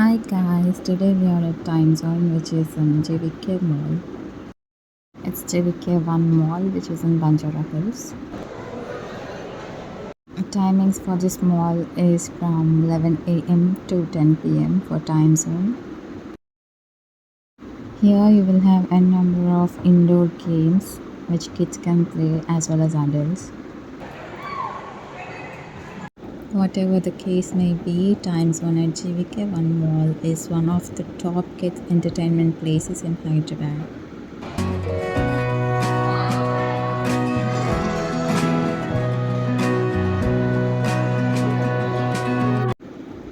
Hi guys, today we are at Timezone, which is in GVK Mall. It's GVK 1 Mall, which is in Banjara Hills. Timings for this mall is from 11 a.m. to 10 p.m. for Timezone. Here you will have a number of indoor games which kids can play as well as adults. Whatever the case may be, Timezone at GVK 1 Mall is one of the top kids entertainment places in Hyderabad.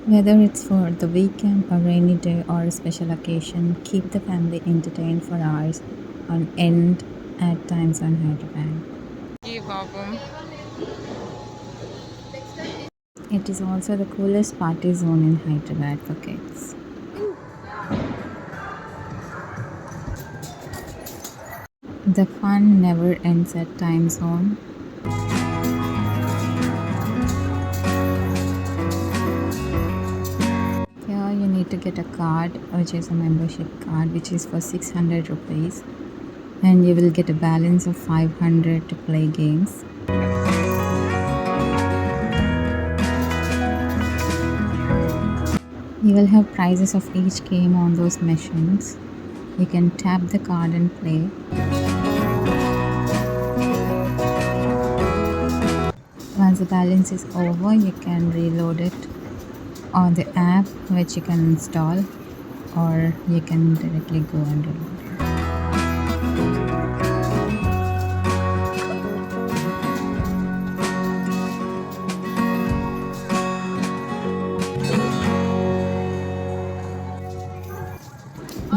Whether it's for the weekend, a rainy day, or a special occasion, keep the family entertained for hours on end at Timezone Hyderabad. It is also the coolest party zone in Hyderabad for kids. The fun never ends at Timezone. Here you need to get a card, which is a membership card, which is for 600 rupees, and you will get a balance of 500 to play games. You will have prizes of each game on those machines. You can tap the card and play. Once the balance is over, you can reload it on the app, which you can install, or you can directly go and reload it.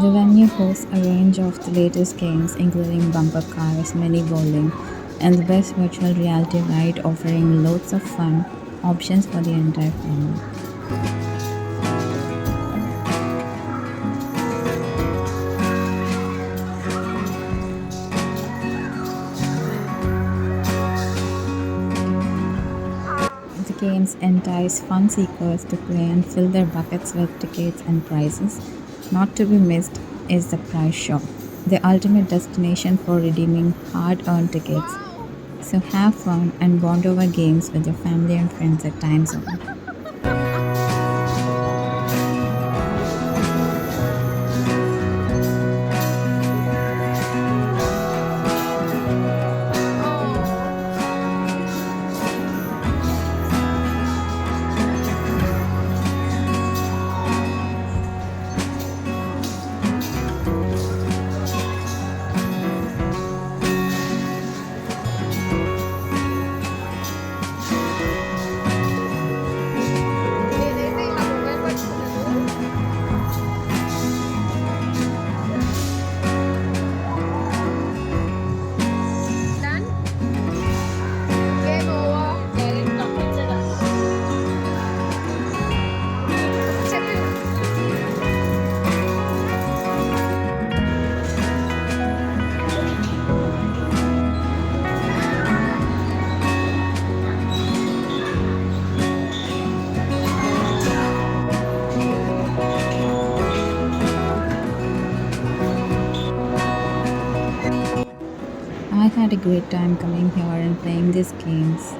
The venue hosts a range of the latest games, including bumper cars, mini bowling, and the best virtual reality ride, offering loads of fun options for the entire family. The games entice fun seekers to play and fill their buckets with tickets and prizes. Not to be missed is the prize shop, the ultimate destination for redeeming hard-earned tickets. So have fun and bond over games with your family and friends at Timezone. I've had a great time coming here and playing these games.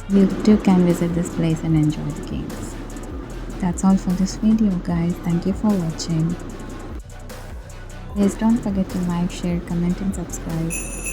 You too can visit this place and enjoy the games. That's all for this video guys. Thank you for watching. Yes, don't forget to like, share, comment, and subscribe.